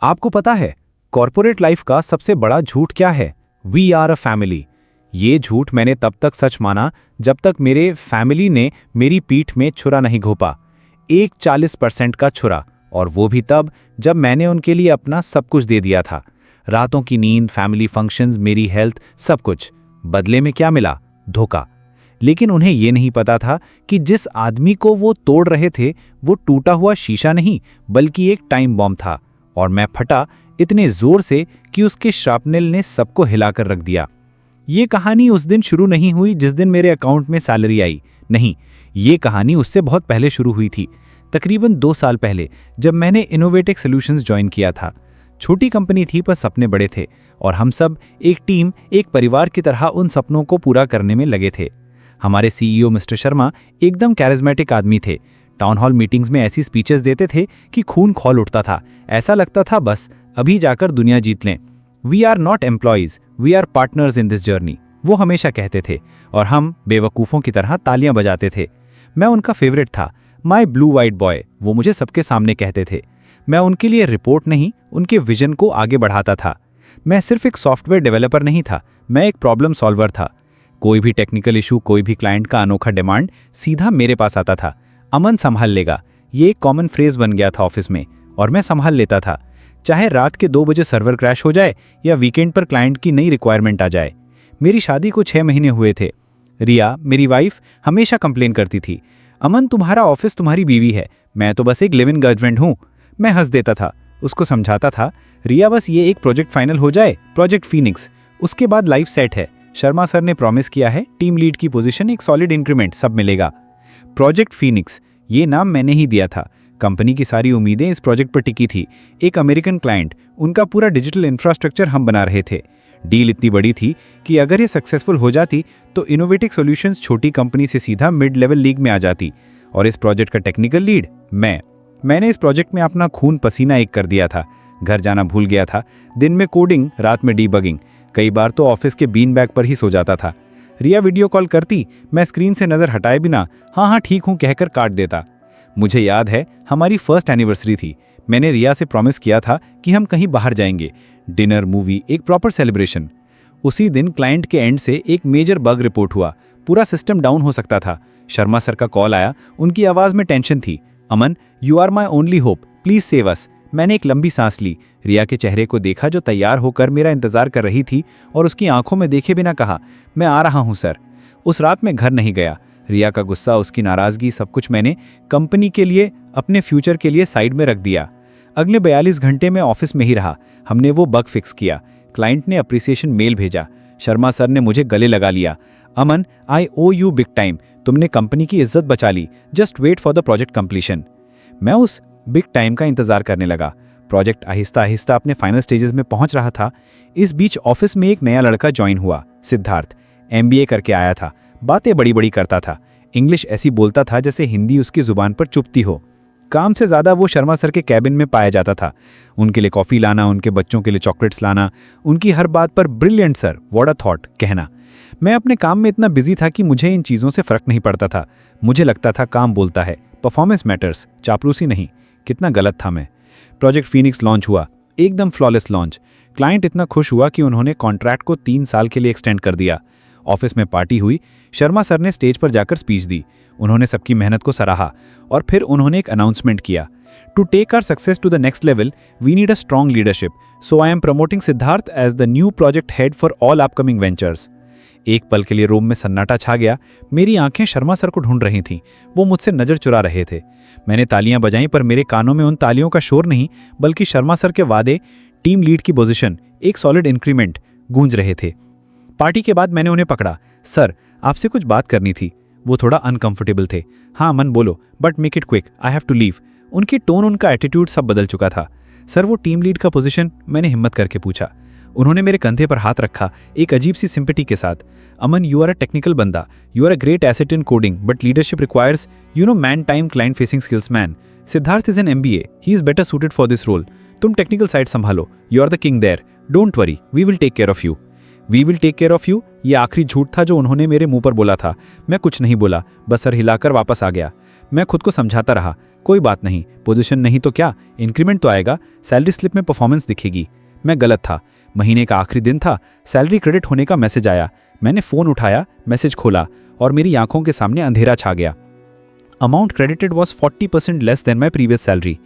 आपको पता है कॉर्पोरेट लाइफ का सबसे बड़ा झूठ क्या है? We are a family. ये झूठ मैंने तब तक सच माना जब तक मेरे फैमिली ने मेरी पीठ में छुरा नहीं घोंपा। एक 40% का छुरा, और वो भी तब जब मैंने उनके लिए अपना सब कुछ दे दिया था। रातों की नींद, फैमिली फंक्शंस, मेरी हेल्थ, सब कुछ। बदले में क्या मिला? धोखा। लेकिन उन्हें ये नहीं पता था कि जिस आदमी को वो तोड़ रहे थे वो टूटा हुआ शीशा नहीं बल्कि एक टाइम बॉम्ब था, और मैं फटा इतने जोर से कि उसके श्रापनेल ने सबको हिलाकर रख दिया। ये कहानी उस दिन शुरू नहीं हुई जिस दिन मेरे अकाउंट में सैलरी आई। नहीं, ये कहानी उससे बहुत पहले शुरू हुई थी। तकरीबन 2 साल पहले, जब मैंने इनोवेटिक सॉल्यूशंस ज्वाइन किया था। छोटी कंपनी थी पर सपने बड़े थे, और हम सब एक टीम, एक परिवार की तरह उन सपनों को पूरा करने में लगे थे। हमारे सीईओ मिस्टर शर्मा एकदम कैरिज्मेटिक आदमी थे। टाउन हॉल मीटिंग्स में ऐसी स्पीचेस देते थे कि खून खौल उठता था। ऐसा लगता था बस अभी जाकर दुनिया जीत लें। We are not employees, we are partners in this journey, वो हमेशा कहते थे, और हम बेवकूफ़ों की तरह तालियां बजाते थे। मैं उनका फेवरेट था, माई ब्लू वाइट बॉय, वो मुझे सबके सामने कहते थे। मैं उनके लिए रिपोर्ट नहीं, उनके विजन को आगे बढ़ाता था। मैं सिर्फ एक सॉफ्टवेयर डेवलपर नहीं था, मैं एक प्रॉब्लम सॉल्वर था। कोई भी टेक्निकल इशू, कोई भी क्लाइंट का अनोखा डिमांड सीधा मेरे पास आता था। अमन संभाल लेगा, ये एक कॉमन फ्रेज बन गया था ऑफिस में, और मैं संभाल लेता था। चाहे रात के 2 बजे सर्वर क्रैश हो जाए या वीकेंड पर क्लाइंट की नई रिक्वायरमेंट आ जाए। मेरी शादी को 6 महीने हुए थे। रिया, मेरी वाइफ, हमेशा कंप्लेन करती थी, अमन तुम्हारा ऑफिस तुम्हारी बीवी है, मैं तो बस एक लिव इन गर्लफ्रेंड हूँ। मैं हंस देता था, उसको समझाता था, रिया बस ये एक प्रोजेक्ट फाइनल हो जाए, प्रोजेक्ट फीनिक्स, उसके बाद लाइफ सेट है। शर्मा सर ने प्रॉमिस किया है, टीम लीड की पोजीशन, एक सॉलिड इंक्रीमेंट, सब मिलेगा। प्रोजेक्ट फीनिक्स, ये नाम मैंने ही दिया था। कंपनी की सारी उम्मीदें इस प्रोजेक्ट पर टिकी थी। एक अमेरिकन क्लाइंट, उनका पूरा डिजिटल इंफ्रास्ट्रक्चर हम बना रहे थे। डील इतनी बड़ी थी कि अगर ये सक्सेसफुल हो जाती तो इनोवेटिक सॉल्यूशंस छोटी कंपनी से सीधा मिड लेवल लीग में आ जाती, और इस प्रोजेक्ट का टेक्निकल लीड मैंने इस प्रोजेक्ट में अपना खून पसीना एक कर दिया था। घर जाना भूल गया था। दिन में कोडिंग, रात में डीबगिंग। कई बार तो ऑफिस के बीन बैग पर ही सो जाता था। रिया वीडियो कॉल करती, मैं स्क्रीन से नज़र हटाए बिना हाँ ठीक हूँ कहकर काट देता। मुझे याद है हमारी फर्स्ट एनिवर्सरी थी। मैंने रिया से प्रॉमिस किया था कि हम कहीं बाहर जाएंगे, डिनर, मूवी, एक प्रॉपर सेलिब्रेशन। उसी दिन क्लाइंट के एंड से एक मेजर बग रिपोर्ट हुआ, पूरा सिस्टम डाउन हो सकता था। शर्मा सर का कॉल आया, उनकी आवाज़ में टेंशन थी। Aman, you are my only hope, please save us. मैंने एक लंबी सांस ली, रिया के चेहरे को देखा जो तैयार होकर मेरा इंतजार कर रही थी, और उसकी आंखों में देखे बिना कहा, मैं आ रहा हूं सर। उस रात मैं घर नहीं गया। रिया का गुस्सा, उसकी नाराज़गी, सब कुछ मैंने कंपनी के लिए, अपने फ्यूचर के लिए साइड में रख दिया। अगले 42 घंटे में ऑफिस में ही रहा। हमने वो बग फिक्स किया। क्लाइंट ने अप्रिसिएशन मेल भेजा। शर्मा सर ने मुझे गले लगा लिया। Aman, I owe you big time, तुमने कंपनी की इज्जत बचा ली, just wait for the project completion. मैं उस बिग टाइम का इंतजार करने लगा। प्रोजेक्ट आहिस्ता आहिस्ता अपने फाइनल स्टेजेस में पहुंच रहा था। इस बीच ऑफिस में एक नया लड़का ज्वाइन हुआ, सिद्धार्थ। MBA करके आया था, बातें बड़ी बड़ी करता था, इंग्लिश ऐसी बोलता था जैसे हिंदी उसकी जुबान पर चुपती हो। काम से ज़्यादा वो शर्मा सर के कैबिन में पाया जाता था। उनके लिए कॉफ़ी लाना, उनके बच्चों के लिए चॉकलेट्स लाना, उनकी हर बात पर brilliant sir, what a thought कहना। मैं अपने काम में इतना बिजी था कि मुझे इन चीज़ों से फ़र्क नहीं पड़ता था। मुझे लगता था काम बोलता है, परफॉर्मेंस मैटर्स, चापलूसी नहीं। कितना गलत था मैं। प्रोजेक्ट फीनिक्स लॉन्च हुआ, एकदम फ्लॉलेस लॉन्च। क्लाइंट इतना खुश हुआ कि उन्होंने कॉन्ट्रैक्ट को 3 साल के लिए एक्सटेंड कर दिया। ऑफिस में पार्टी हुई। शर्मा सर ने स्टेज पर जाकर स्पीच दी। उन्होंने सबकी मेहनत को सराहा, और फिर उन्होंने एक अनाउंसमेंट किया, to take our success to the next level we need a strong leadership, so I am promoting Siddharth as the new project head for all upcoming ventures. एक पल के लिए रूम में सन्नाटा छा गया। मेरी आंखें शर्मा सर को ढूंढ रही थीं, वो मुझसे नजर चुरा रहे थे। मैंने तालियां बजाईं, पर मेरे कानों में उन तालियों का शोर नहीं बल्कि शर्मा सर के वादे, टीम लीड की पोजीशन, एक सॉलिड इंक्रीमेंट गूंज रहे थे। पार्टी के बाद मैंने उन्हें पकड़ा। सर, आपसे कुछ बात करनी थी। वो थोड़ा अनकंफर्टेबल थे। हाँ मन, बोलो, but make it quick, I have to leave. उनकी टोन, उनका एटीट्यूड सब बदल चुका था। सर, वो टीम लीड का पोजीशन, मैंने हिम्मत करके पूछा। उन्होंने मेरे कंधे पर हाथ रखा, एक अजीब सी सिंपैथी के साथ। Aman, you are a technical बंदा, you are a great asset in coding, but leadership requires man time client facing skills man. Siddharth is an MBA, he is better suited for this role. तुम technical side संभालो, you are the king there, don't worry, we will take care of you. We will take care of you, ये आखिरी झूठ था जो उन्होंने मेरे मुंह पर बोला था। मैं कुछ नहीं बोला, बस सर हिलाकर वापस आ गया। मैं खुद को समझाता रहा, कोई बात नहीं, पोजीशन नहीं तो क्या, इंक्रीमेंट तो आएगा, सैलरी स्लिप में परफॉर्मेंस दिखेगी। मैं गलत था। महीने का आखिरी दिन था, सैलरी क्रेडिट होने का मैसेज आया। मैंने फ़ोन उठाया, मैसेज खोला और मेरी आंखों के सामने अंधेरा छा गया। Amount credited was 40% less than my previous salary.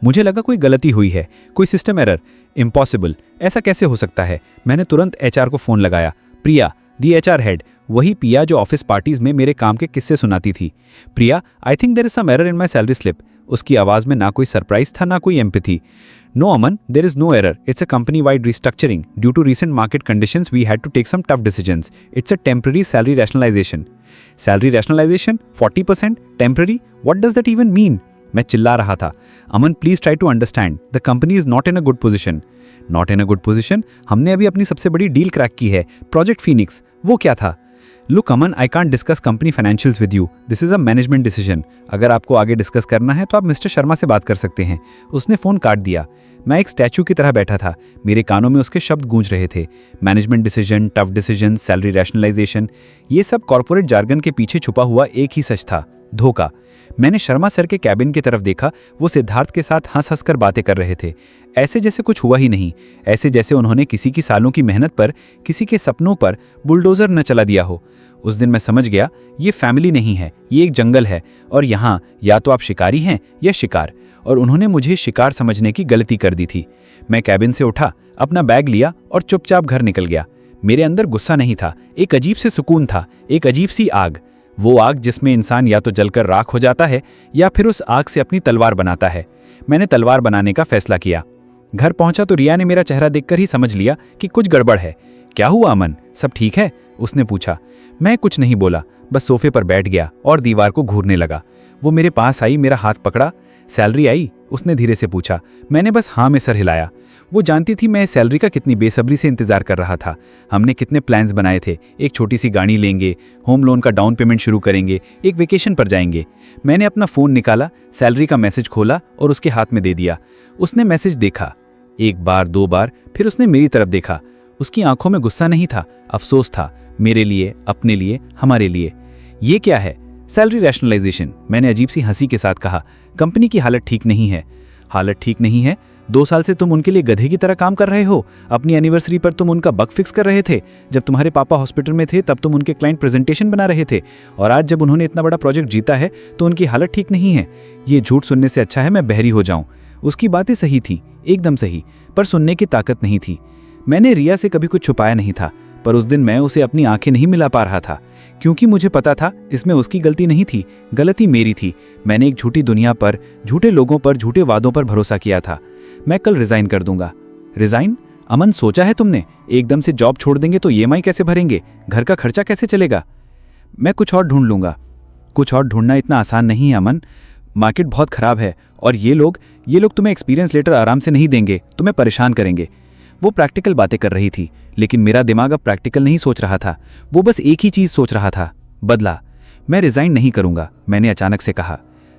मुझे लगा कोई गलती हुई है, कोई सिस्टम एरर। इम्पॉसिबल, ऐसा कैसे हो सकता है? मैंने तुरंत एचआर को फ़ोन लगाया। प्रिया, दी एचआर हेड, वही प्रिया जो ऑफिस पार्टीज में मेरे काम के किस्से सुनाती थी। Priya, I think there is some error in my salary slip. उसकी आवाज़ में ना कोई सरप्राइज था, ना कोई empathy. No Aman, there is no error, it's a company wide restructuring due to recent market conditions, we had to take some tough decisions, it's a temporary salary rationalization. Salary rationalization 40%, temporary, what does that even mean? मैं चिल्ला रहा था। Aman, please try to understand, the company is not in a good position. Not in a good position? हमने अभी अपनी सबसे बड़ी deal crack की है, प्रोजेक्ट फीनिक्स। वो क्या था? Look Aman, I can't discuss company financials with you, this is a management decision. अगर आपको आगे डिस्कस करना है तो आप मिस्टर शर्मा से बात कर सकते हैं। उसने फ़ोन काट दिया। मैं एक स्टैचू की तरह बैठा था, मेरे कानों में उसके शब्द गूंज रहे थे। Management decision, tough decision, salary rationalisation, ये सब कॉर्पोरेट जार्गन के पीछे छुपा हुआ एक ही सच था, धोखा। मैंने शर्मा सर के कैबिन की तरफ देखा। वो सिद्धार्थ के साथ हंस हंस कर बातें कर रहे थे, ऐसे जैसे कुछ हुआ ही नहीं, ऐसे जैसे उन्होंने किसी की सालों की मेहनत पर, किसी के सपनों पर बुलडोजर न चला दिया हो। उस दिन मैं समझ गया, ये फैमिली नहीं है, ये एक जंगल है, और यहाँ या तो आप शिकारी हैं या शिकार, और उन्होंने मुझे शिकार समझने की गलती कर दी थी। मैं कैबिन से उठा, अपना बैग लिया और चुपचाप घर निकल गया। मेरे अंदर गुस्सा नहीं था, एक अजीब से सुकून था, एक अजीब सी आग। वो आग जिसमें इंसान या तो जलकर राख हो जाता है या फिर उस आग से अपनी तलवार बनाता है। मैंने तलवार बनाने का फैसला किया। घर पहुंचा तो रिया ने मेरा चेहरा देखकर ही समझ लिया कि कुछ गड़बड़ है। क्या हुआ अमन, सब ठीक है? उसने पूछा। मैं कुछ नहीं बोला, बस सोफे पर बैठ गया और दीवार को घूरने लगा। वो मेरे पास आई, मेरा हाथ पकड़ा। सैलरी आई? उसने धीरे से पूछा। मैंने बस हाँ में सर हिलाया। वो जानती थी मैं सैलरी का कितनी बेसब्री से इंतजार कर रहा था। हमने कितने प्लान्स बनाए थे, एक छोटी सी गाड़ी लेंगे, होम लोन का डाउन पेमेंट शुरू करेंगे, एक वेकेशन पर जाएंगे। मैंने अपना फ़ोन निकाला, सैलरी का मैसेज खोला और उसके हाथ में दे दिया। उसने मैसेज देखा, एक बार, दो बार, फिर उसने मेरी तरफ देखा। उसकी आंखों में गुस्सा नहीं था, अफसोस था, मेरे लिए, अपने लिए, हमारे लिए। ये क्या है? सैलरी रैशनलाइजेशन, मैंने अजीब सी हंसी के साथ कहा। कंपनी की हालत ठीक नहीं है। हालत ठीक नहीं है? 2 साल से तुम उनके लिए गधे की तरह काम कर रहे हो। अपनी एनिवर्सरी पर तुम उनका बग फिक्स कर रहे थे। जब तुम्हारे पापा हॉस्पिटल में थे तब तुम उनके क्लाइंट प्रेजेंटेशन बना रहे थे, और आज जब उन्होंने इतना बड़ा प्रोजेक्ट जीता है तो उनकी हालत ठीक नहीं है। ये झूठ सुनने से अच्छा है मैं बहरी हो जाऊं। उसकी बातें सही थी, एकदम सही, पर सुनने की ताकत नहीं थी। मैंने रिया से कभी कुछ छुपाया नहीं था, पर उस दिन मैं उसे अपनी आंखें नहीं मिला पा रहा था, क्योंकि मुझे पता था इसमें उसकी गलती नहीं थी, गलती मेरी थी। मैंने एक झूठी दुनिया पर, झूठे लोगों पर, झूठे वादों पर भरोसा किया था। मैं कल रिजाइन कर दूंगा। रिजाइन? अमन, सोचा है तुमने? एकदम से जॉब छोड़ देंगे तो ईएमआई कैसे भरेंगे? घर का खर्चा कैसे चलेगा? मैं कुछ और ढूंढ लूंगा। कुछ और ढूंढना इतना आसान नहीं है अमन। मार्केट बहुत खराब है, और ये लोग तुम्हें एक्सपीरियंस लेटर आराम से नहीं देंगे, तुम्हें परेशान करेंगे। वो प्रैक्टिकल बातें कर रही थी, लेकिन मेरा दिमाग अब प्रैक्टिकल नहीं सोच रहा था। वो बस एक ही चीज़ सोच रहा था, बदला। मैं रिजाइन नहीं करूंगा, मैंने अचानक से कहा।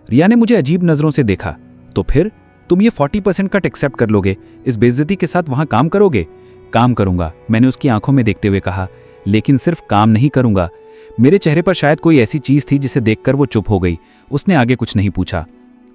रिया ने मुझे अजीब नज़रों से देखा। तो फिर तुम ये 40% कट एक्सेप्ट कर लोगे, इस बेइज्जती के साथ वहां काम करोगे? काम करूंगा, मैंने उसकी आंखों में देखते हुए कहा, लेकिन सिर्फ काम नहीं करूंगा। मेरे चेहरे पर शायद कोई ऐसी चीज़ थी जिसे देखकर वो चुप हो गई। उसने आगे कुछ नहीं पूछा।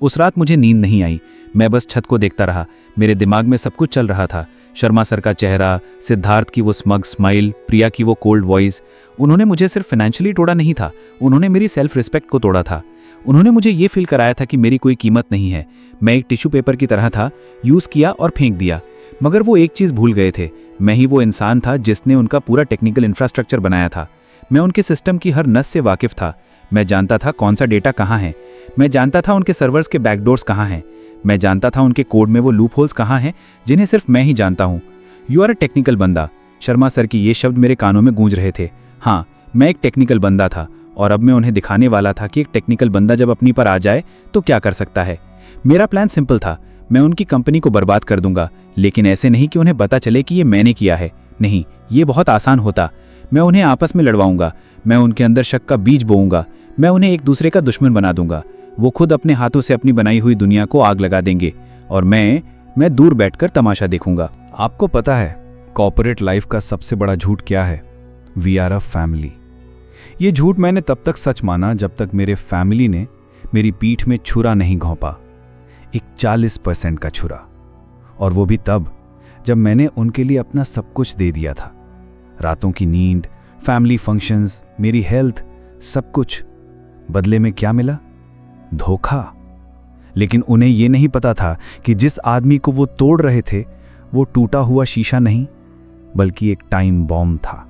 उस रात मुझे नींद नहीं आई। मैं बस छत को देखता रहा। मेरे दिमाग में सब कुछ चल रहा था। शर्मा सर का चेहरा, सिद्धार्थ की वो स्मग स्माइल, प्रिया की वो कोल्ड वॉइस। उन्होंने मुझे सिर्फ फाइनेंशियली तोड़ा नहीं था, उन्होंने मेरी सेल्फ रिस्पेक्ट को तोड़ा था। उन्होंने मुझे ये फील कराया था कि मेरी कोई कीमत नहीं है। मैं एक टिश्यू पेपर की तरह था, यूज़ किया और फेंक दिया। मगर वो एक चीज़ भूल गए थे, मैं ही वो इंसान था जिसने उनका पूरा टेक्निकल इंफ्रास्ट्रक्चर बनाया था। मैं उनके सिस्टम की हर नस से वाकिफ था। मैं जानता था कौन सा डेटा कहाँ है। मैं जानता था उनके सर्वर्स के बैकडोर्स कहाँ हैं। मैं जानता था उनके कोड में वो लूप होल्स कहाँ हैं जिन्हें सिर्फ मैं ही जानता हूँ। यू आर अ टेक्निकल बंदा। शर्मा सर की ये शब्द मेरे कानों में गूंज रहे थे। हाँ, मैं एक टेक्निकल बंदा था, और अब मैं उन्हें दिखाने वाला था कि एक टेक्निकल बंदा जब अपनी पर आ जाए तो क्या कर सकता है। मेरा प्लान सिंपल था, मैं उनकी कंपनी को बर्बाद कर दूंगा, लेकिन ऐसे नहीं कि उन्हें पता चले कि ये मैंने किया है। नहीं, ये बहुत आसान होता। मैं उन्हें आपस में लड़वाऊंगा, मैं उनके अंदर शक का बीज बोऊंगा, मैं उन्हें एक दूसरे का दुश्मन बना दूंगा। वो खुद अपने हाथों से अपनी बनाई हुई दुनिया को आग लगा देंगे, और मैं दूर बैठकर तमाशा देखूंगा। आपको पता है कॉर्पोरेट लाइफ का सबसे बड़ा झूठ क्या है? We are a family. ये झूठ मैंने तब तक सच माना जब तक मेरे फैमिली ने मेरी पीठ में छुरा नहीं घोंपा, एक 40% का छुरा। और वो भी तब जब मैंने उनके लिए अपना सब कुछ दे दिया था। रातों की नींद, फैमिली फंक्शंस, मेरी हेल्थ, सब कुछ। बदले में क्या मिला? धोखा। लेकिन उन्हें यह नहीं पता था कि जिस आदमी को वो तोड़ रहे थे वो टूटा हुआ शीशा नहीं बल्कि एक टाइम बॉम्ब था।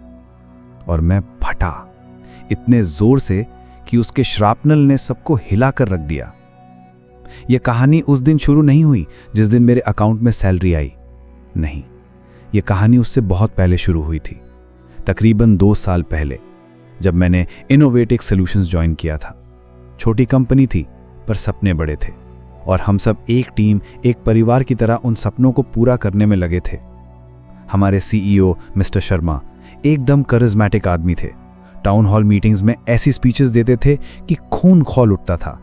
और मैं फटा इतने जोर से कि उसके श्रापनल ने सबको हिलाकर रख दिया। यह कहानी उस दिन शुरू नहीं हुई जिस दिन मेरे अकाउंट में सैलरी आई। नहीं, यह कहानी उससे बहुत पहले शुरू हुई थी, तकरीबन 2 साल पहले, जब मैंने इनोवेटिव सॉल्यूशंस ज्वाइन किया था। छोटी कंपनी थी पर सपने बड़े थे और हम सब एक टीम, एक परिवार की तरह उन सपनों को पूरा करने में लगे थे। हमारे सीईओ मिस्टर शर्मा एकदम करिज्मेटिक आदमी थे। टाउन हॉल मीटिंग्स में ऐसी स्पीचेस देते थे कि खून खौल उठता था।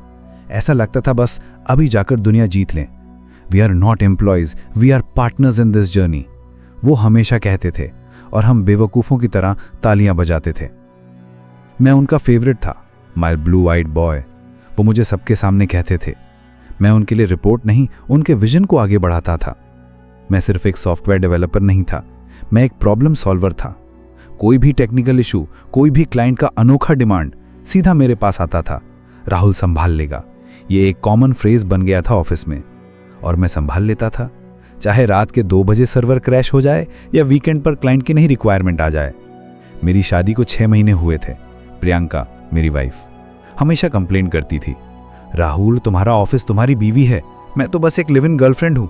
ऐसा लगता था बस अभी जाकर दुनिया जीत लें। We are not employees, we are partners in this journey, वो हमेशा कहते थे और हम बेवकूफ़ों की तरह तालियां बजाते थे। मैं उनका फेवरेट था, माय ब्लू आइड बॉय, वो मुझे सबके सामने कहते थे। मैं उनके लिए रिपोर्ट नहीं, उनके विजन को आगे बढ़ाता था। मैं सिर्फ एक सॉफ्टवेयर डेवलपर नहीं था, मैं एक प्रॉब्लम सॉल्वर था। कोई भी टेक्निकल इशू, कोई भी क्लाइंट का अनोखा डिमांड सीधा मेरे पास आता था, राहुल संभाल लेगा। ये एक कॉमन फ्रेज बन गया था ऑफिस में और मैं संभाल लेता था, चाहे रात के 2 बजे सर्वर क्रैश हो जाए या वीकेंड पर क्लाइंट की नहीं रिक्वायरमेंट आ जाए। मेरी शादी को 6 महीने हुए थे। प्रियंका, मेरी वाइफ, हमेशा कंप्लेंट करती थी, राहुल तुम्हारा ऑफिस तुम्हारी बीवी है, मैं तो बस एक लिव इन गर्लफ्रेंड हूँ।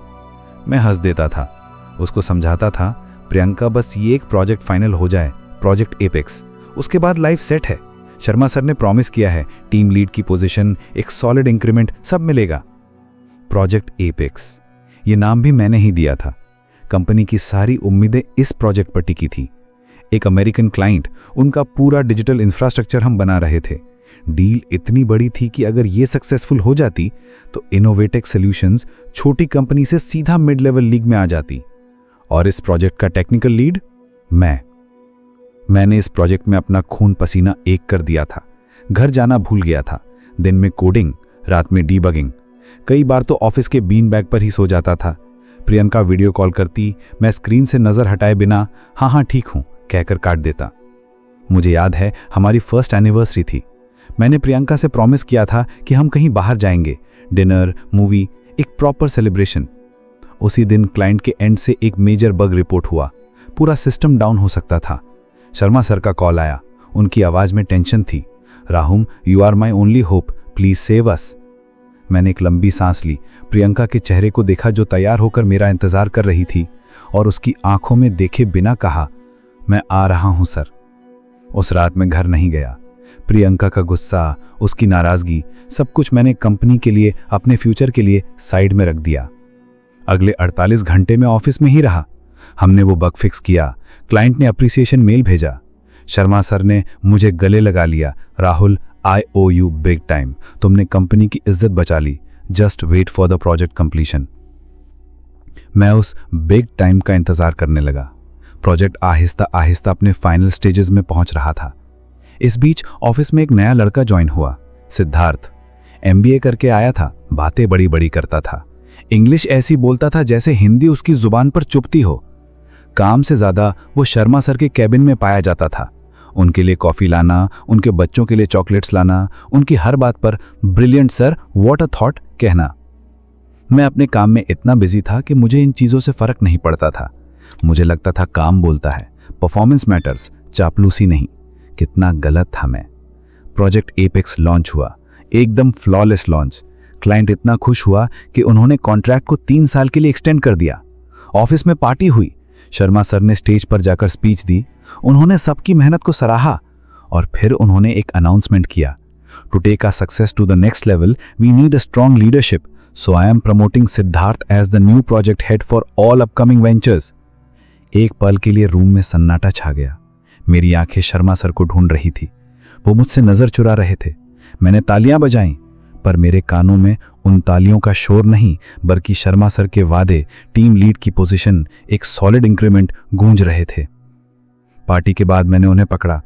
मैं हंस देता था, उसको समझाता था, प्रियंका बस ये एक प्रोजेक्ट फाइनल हो जाए, प्रोजेक्ट एपेक्स, उसके बाद लाइफ सेट है। शर्मा सर ने प्रॉमिस किया है, टीम लीड की पोजीशन, एक सॉलिड इंक्रीमेंट, सब मिलेगा। प्रोजेक्ट एपेक्स, ये नाम भी मैंने ही दिया था। कंपनी की सारी उम्मीदें इस प्रोजेक्ट पर टिकी थी। एक अमेरिकन क्लाइंट, उनका पूरा डिजिटल इंफ्रास्ट्रक्चर हम बना रहे थे। डील इतनी बड़ी थी कि अगर ये सक्सेसफुल हो जाती तो इनोवेटिव सॉल्यूशंस छोटी कंपनी से सीधा मिड लेवल लीग में आ जाती। और इस प्रोजेक्ट का टेक्निकल लीड मैंने इस प्रोजेक्ट में अपना खून पसीना एक कर दिया था। घर जाना भूल गया था। दिन में कोडिंग, रात में डीबगिंग। कई बार तो ऑफिस के बीन बैग पर ही सो जाता था। प्रियंका वीडियो कॉल करती, मैं स्क्रीन से नजर हटाए बिना हाँ ठीक हूं कहकर काट देता। मुझे याद है हमारी फर्स्ट एनिवर्सरी थी। मैंने प्रियंका से प्रॉमिस किया था कि हम कहीं बाहर जाएंगे, डिनर, मूवी, एक प्रॉपर सेलिब्रेशन। उसी दिन क्लाइंट के एंड से एक मेजर बग रिपोर्ट हुआ, पूरा सिस्टम डाउन हो सकता था। शर्मा सर का कॉल आया, उनकी आवाज में टेंशन थी। Rahul, you are my only hope, please save us. मैंने एक लंबी सांस ली, प्रियंका के चेहरे को देखा जो तैयार होकर मेरा इंतजार कर रही थी, और उसकी आंखों में देखे बिना कहा, मैं आ रहा हूं सर। उस रात मैं घर नहीं गया। प्रियंका का गुस्सा, उसकी नाराजगी, सब कुछ मैंने कंपनी के लिए, अपने फ्यूचर के लिए साइड में रख दिया। अगले 48 घंटे में ऑफिस में ही रहा। हमने वो बग फिक्स किया, क्लाइंट ने अप्रिसिएशन मेल भेजा। शर्मा सर ने मुझे गले लगा लिया, Rahul I owe you big time, तुमने कंपनी की इज्जत बचा ली, just wait for the project completion. मैं उस बिग टाइम का इंतजार करने लगा। प्रोजेक्ट आहिस्ता आहिस्ता अपने फाइनल स्टेजेस में पहुंच रहा था। इस बीच ऑफिस में एक नया लड़का ज्वाइन हुआ, सिद्धार्थ। MBA करके आया था, बातें बड़ी बड़ी करता था, इंग्लिश ऐसी बोलता था जैसे हिंदी उसकी जुबान पर चुपती हो। काम से ज्यादा वो शर्मा सर के कैबिन में पाया जाता था। उनके लिए कॉफी लाना, उनके बच्चों के लिए चॉकलेट्स लाना, उनकी हर बात पर brilliant sir, what a thought कहना। मैं अपने काम में इतना बिजी था कि मुझे इन चीजों से फर्क नहीं पड़ता था। मुझे लगता था काम बोलता है, परफॉर्मेंस मैटर्स, चापलूसी नहीं। कितना गलत था मैं। प्रोजेक्ट एपेक्स लॉन्च हुआ, एकदम फ्लॉलेस लॉन्च। क्लाइंट इतना खुश हुआ कि उन्होंने कॉन्ट्रैक्ट को 3 साल के लिए एक्सटेंड कर दिया। ऑफिस में पार्टी हुई, शर्मा सर ने स्टेज पर जाकर स्पीच दी। उन्होंने सबकी मेहनत को सराहा और फिर उन्होंने एक अनाउंसमेंट किया, to take our success to the next level we need a strong leadership, so I am promoting Siddharth as the new project head for all upcoming ventures. एक पल के लिए रूम में सन्नाटा छा गया। मेरी आंखें शर्मा सर को ढूंढ रही थी, वो मुझसे नजर चुरा रहे थे। मैंने तालियां बजाईं, पर मेरे कानों में उन तालियों का शोर नहीं बल्कि शर्मा सर के वादे, टीम लीड की पोजीशन, एक सॉलिड इंक्रीमेंट गूंज रहे थे। पार्टी के बाद मैंने उन्हें पकड़ा,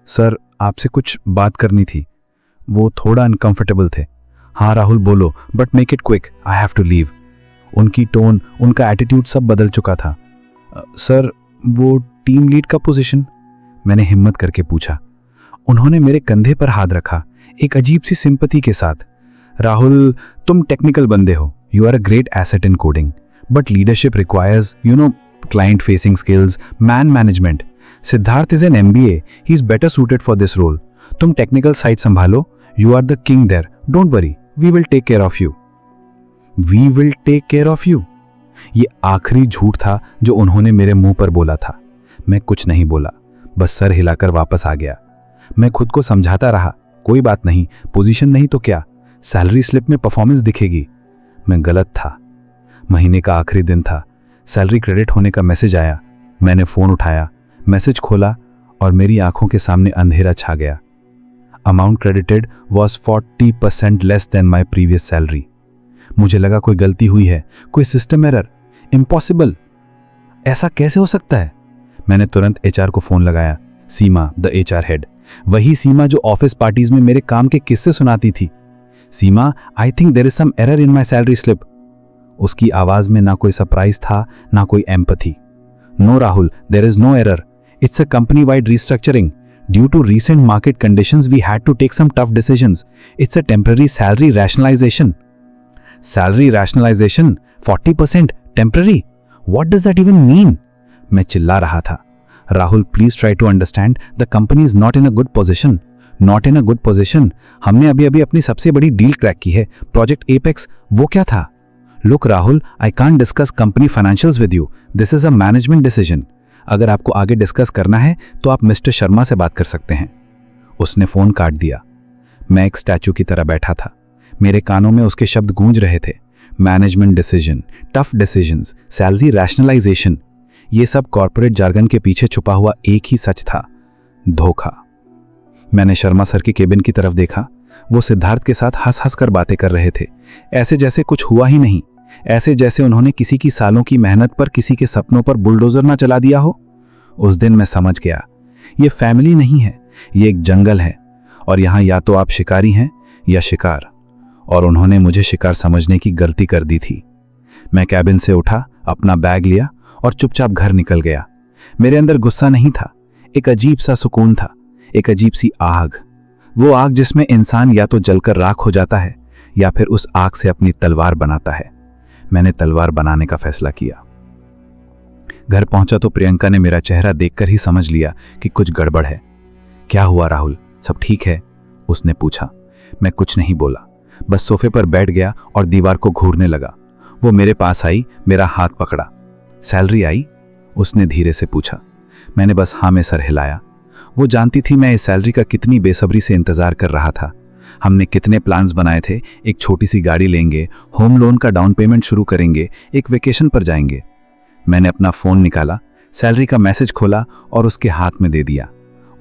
सर आपसे कुछ बात करनी थी। वो थोड़ा अनकंफर्टेबल थे। हाँ राहुल बोलो, but make it quick, I have to leave. उनकी टोन, उनका एटीट्यूड सब बदल चुका था। सर, वो टीम लीड का पोजीशन? मैंने हिम्मत करके पूछा। उन्होंने मेरे कंधे पर हाथ रखा, एक अजीब सी सिंपैथी के साथ। राहुल, तुम टेक्निकल बंदे हो, you are a great asset in coding, but leadership requires client facing skills, man management. Siddharth is an MBA, he is better suited for this role. तुम टेक्निकल साइड संभालो, you are the king there, don't worry, we will take care of you. We will take care of you, ये आखिरी झूठ था जो उन्होंने मेरे मुंह पर बोला था। मैं कुछ नहीं बोला, बस सर हिलाकर वापस आ गया। मैं खुद को समझाता रहा, कोई बात नहीं, पोजीशन नहीं तो क्या, सैलरी स्लिप में परफॉर्मेंस दिखेगी। मैं गलत था। महीने का आखिरी दिन था, सैलरी क्रेडिट होने का मैसेज आया। मैंने फोन उठाया, मैसेज खोला और मेरी आंखों के सामने अंधेरा छा गया। Amount credited was 40% less than my previous salary. मुझे लगा कोई गलती हुई है, कोई सिस्टम एरर। इम्पॉसिबल, ऐसा कैसे हो सकता है? मैंने तुरंत HR को फोन लगाया। सीमा, द HR हेड, वही सीमा जो ऑफिस पार्टीज में मेरे काम के किस्से सुनाती थी। Seema, I think there is some error in my salary slip. उसकी आवाज में ना कोई सरप्राइज था, ना कोई empathy. No Rahul, there is no error, it's a company wide restructuring. Due to recent market conditions, we had to take some tough decisions. It's a temporary salary rationalization. Salary rationalization? 40% temporary? What does that even mean? मैं चिल्ला रहा था। Rahul, please try to understand. The company is not in a good position. Not in a good position. हमने अभी अपनी सबसे बड़ी deal crack की है, प्रोजेक्ट एपेक्स। वो क्या था? Look Rahul, I can't discuss company financials with you. This is a management decision. अगर आपको आगे डिस्कस करना है तो आप मिस्टर शर्मा से बात कर सकते हैं। उसने फोन काट दिया। मैं एक स्टैचू की तरह बैठा था। मेरे कानों में उसके शब्द गूंज रहे थे। Management decision, tough decisions, salary rationalisation, ये सब कॉर्पोरेट जार्गन के पीछे छुपा हुआ एक ही सच था, धोखा। मैंने शर्मा सर की केबिन की तरफ देखा। वो सिद्धार्थ के साथ हंस हंस कर बातें कर रहे थे, ऐसे जैसे कुछ हुआ ही नहीं, ऐसे जैसे उन्होंने किसी की सालों की मेहनत पर, किसी के सपनों पर बुलडोजर ना चला दिया हो। उस दिन मैं समझ गया, ये फैमिली नहीं है, ये एक जंगल है, और यहां या तो आप शिकारी हैं या शिकार, और उन्होंने मुझे शिकार समझने की गलती कर दी थी। मैं कैबिन से उठा, अपना बैग लिया और चुपचाप घर निकल गया। मेरे अंदर गुस्सा नहीं था, एक अजीब सा सुकून था, एक अजीब सी आग। वो आग जिसमें इंसान या तो जलकर राख हो जाता है या फिर उस आग से अपनी तलवार बनाता है। मैंने तलवार बनाने का फैसला किया। घर पहुंचा तो प्रियंका ने मेरा चेहरा देखकर ही समझ लिया कि कुछ गड़बड़ है। क्या हुआ राहुल, सब ठीक है? उसने पूछा। मैं कुछ नहीं बोला, बस सोफे पर बैठ गया और दीवार को घूरने लगा। वो मेरे पास आई, मेरा हाथ पकड़ा। सैलरी आई? उसने धीरे से पूछा। मैंने बस हाँ में सर हिलाया। वो जानती थी मैं इस सैलरी का कितनी बेसब्री से इंतजार कर रहा था। हमने कितने प्लान्स बनाए थे, एक छोटी सी गाड़ी लेंगे, होम लोन का डाउन पेमेंट शुरू करेंगे, एक वेकेशन पर जाएंगे। मैंने अपना फोन निकाला, सैलरी का मैसेज खोला और उसके हाथ में दे दिया।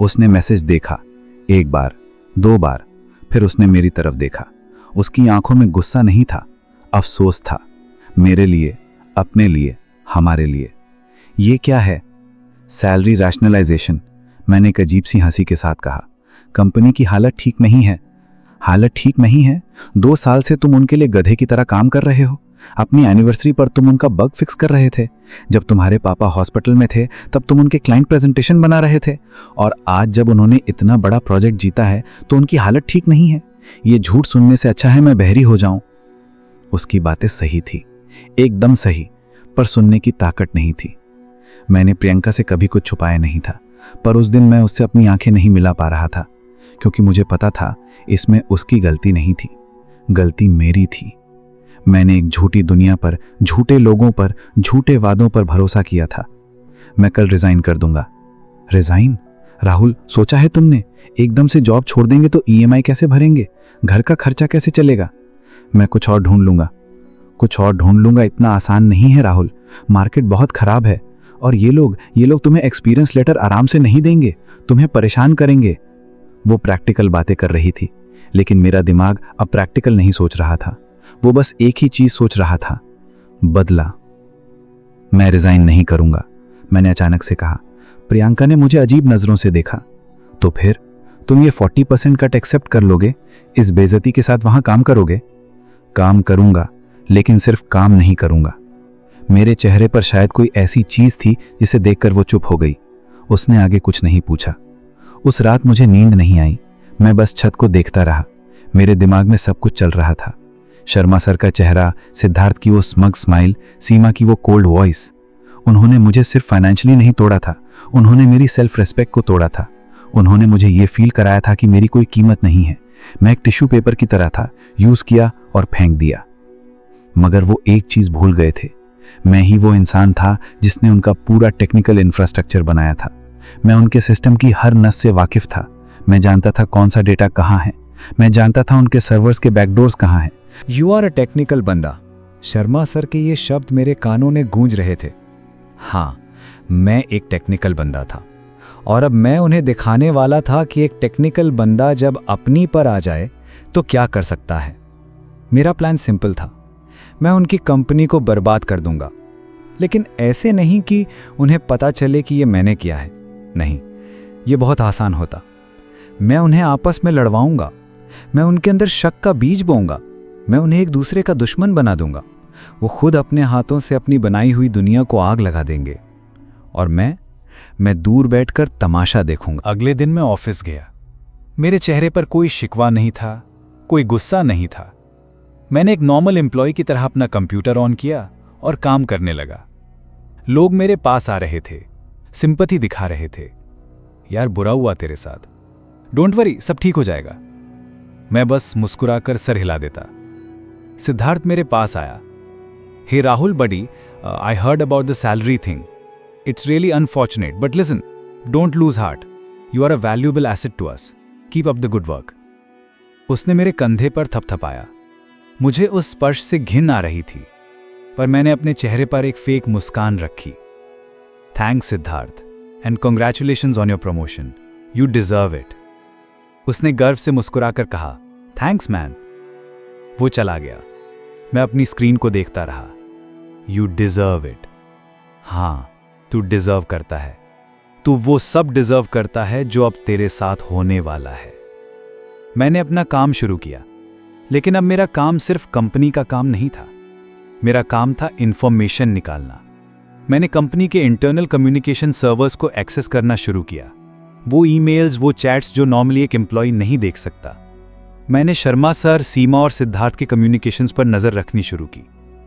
उसने मैसेज देखा, एक बार, दो बार, फिर उसने मेरी तरफ देखा। उसकी आंखों में गुस्सा नहीं था, अफसोस था, मेरे लिए, अपने लिए, हमारे लिए। ये क्या है? सैलरी रैशनलाइजेशन, मैंने एक अजीब सी हंसी के साथ कहा। कंपनी की हालत ठीक नहीं है। हालत ठीक नहीं है? 2 साल से तुम उनके लिए गधे की तरह काम कर रहे हो। अपनी एनिवर्सरी पर तुम उनका बग फिक्स कर रहे थे। जब तुम्हारे पापा हॉस्पिटल में थे तब तुम उनके क्लाइंट प्रेजेंटेशन बना रहे थे, और आज जब उन्होंने इतना बड़ा प्रोजेक्ट जीता है तो उनकी हालत ठीक नहीं है। ये झूठ सुनने से अच्छा है मैं बहरी हो जाऊं। उसकी बातें सही थी, एकदम सही, पर सुनने की ताकत नहीं थी। मैंने प्रियंका से कभी कुछ छुपाया नहीं था, पर उस दिन मैं उससे अपनी आंखें नहीं मिला पा रहा था, क्योंकि मुझे पता था इसमें उसकी गलती नहीं थी, गलती मेरी थी। मैंने एक झूठी दुनिया पर, झूठे लोगों पर, झूठे वादों पर भरोसा किया था। मैं कल रिजाइन कर दूंगा। रिजाइन? राहुल, सोचा है तुमने? एकदम से जॉब छोड़ देंगे तो EMI कैसे भरेंगे? घर का खर्चा कैसे चलेगा? मैं कुछ और ढूंढ लूंगा, कुछ और ढूंढ लूंगा। इतना आसान नहीं है राहुल, मार्केट बहुत खराब है, और ये लोग तुम्हें एक्सपीरियंस लेटर आराम से नहीं देंगे, तुम्हें परेशान करेंगे। वो प्रैक्टिकल बातें कर रही थी, लेकिन मेरा दिमाग अब प्रैक्टिकल नहीं सोच रहा था। वो बस एक ही चीज सोच रहा था, बदला। मैं रिजाइन नहीं करूंगा, मैंने अचानक से कहा। प्रियंका ने मुझे अजीब नजरों से देखा। तो तुम ये 40% कट एक्सेप्ट कर लोगे, इस बेइज्जती के साथ वहां काम करोगे? काम करूंगा, लेकिन सिर्फ काम नहीं करूंगा। मेरे चेहरे पर शायद कोई ऐसी चीज थी जिसे देखकर वो चुप हो गई। उसने आगे कुछ नहीं पूछा। उस रात मुझे नींद नहीं आई। मैं बस छत को देखता रहा। मेरे दिमाग में सब कुछ चल रहा था। शर्मा सर का चेहरा, सिद्धार्थ की वो स्मग स्माइल, सीमा की वो कोल्ड वॉइस। उन्होंने मुझे सिर्फ फाइनेंशियली नहीं तोड़ा था, उन्होंने मेरी सेल्फ रेस्पेक्ट को तोड़ा था। उन्होंने मुझे ये फील कराया था कि मेरी कोई कीमत नहीं है। मैं एक टिश्यू पेपर की तरह था, यूज किया और फेंक दिया। मगर वो एक चीज भूल गए थे, मैं ही वो इंसान था जिसने उनका पूरा टेक्निकल इंफ्रास्ट्रक्चर बनाया था। मैं उनके सिस्टम की हर नस से वाकिफ था। मैं जानता था कौन सा डेटा कहाँ है। मैं जानता था उनके सर्वर्स के बैकडोर्स कहाँ हैं। यू आर अ टेक्निकल बंदा। शर्मा सर के ये शब्द मेरे कानों में गूंज रहे थे। हाँ, मैं एक टेक्निकल बंदा था और अब मैं उन्हें दिखाने वाला था कि एक टेक्निकल बंदा जब अपनी पर आ जाए तो क्या कर सकता है। मेरा प्लान सिंपल था, मैं उनकी कंपनी को बर्बाद कर दूंगा, लेकिन ऐसे नहीं कि उन्हें पता चले कि ये मैंने किया है। नहीं, ये बहुत आसान होता। मैं उन्हें आपस में लड़वाऊंगा, मैं उनके अंदर शक का बीज बोऊंगा, मैं उन्हें एक दूसरे का दुश्मन बना दूंगा। वो खुद अपने हाथों से अपनी बनाई हुई दुनिया को आग लगा देंगे और मैं दूर बैठकर तमाशा देखूंगा। अगले दिन मैं ऑफिस गया। मेरे चेहरे पर कोई शिकवा नहीं था, कोई गुस्सा नहीं था। मैंने एक नॉर्मल एम्प्लॉय की तरह अपना कंप्यूटर ऑन किया और काम करने लगा। लोग मेरे पास आ रहे थे, सिंपैथी दिखा रहे थे। यार, बुरा हुआ तेरे साथ, डोंट वरी, सब ठीक हो जाएगा। मैं बस मुस्कुराकर सर हिला देता। सिद्धार्थ मेरे पास आया। Hey Rahul buddy, I heard about the salary thing. It's really unfortunate, but listen, don't lose heart. You are a valuable asset to us. Keep up the good work. उसने मेरे कंधे पर थपथपाया। मुझे उस स्पर्श से घिन आ रही थी, पर मैंने अपने चेहरे पर एक फेक मुस्कान रखी। Thanks Siddharth, and congratulations on your promotion. You deserve it. उसने गर्व से मुस्कुराकर कहा, थैंक्स मैन। वो चला गया। मैं अपनी स्क्रीन को देखता रहा। You deserve it. हाँ, तू डिजर्व करता है। तू वो सब डिजर्व करता है जो अब तेरे साथ होने वाला है। मैंने अपना काम शुरू किया, लेकिन अब मेरा काम सिर्फ कंपनी का काम नहीं था। मेरा काम था इंफॉर्मेशन निकालना। मैंने कंपनी के इंटरनल कम्युनिकेशन सर्वर्स को एक्सेस करना शुरू किया। वो ईमेल्स, वो चैट्स जो नॉर्मली एक एम्प्लॉय नहीं देख सकता। मैंने शर्मा सर, सीमा और सिद्धार्थ के कम्युनिकेशंस पर नजर रखनी शुरू की।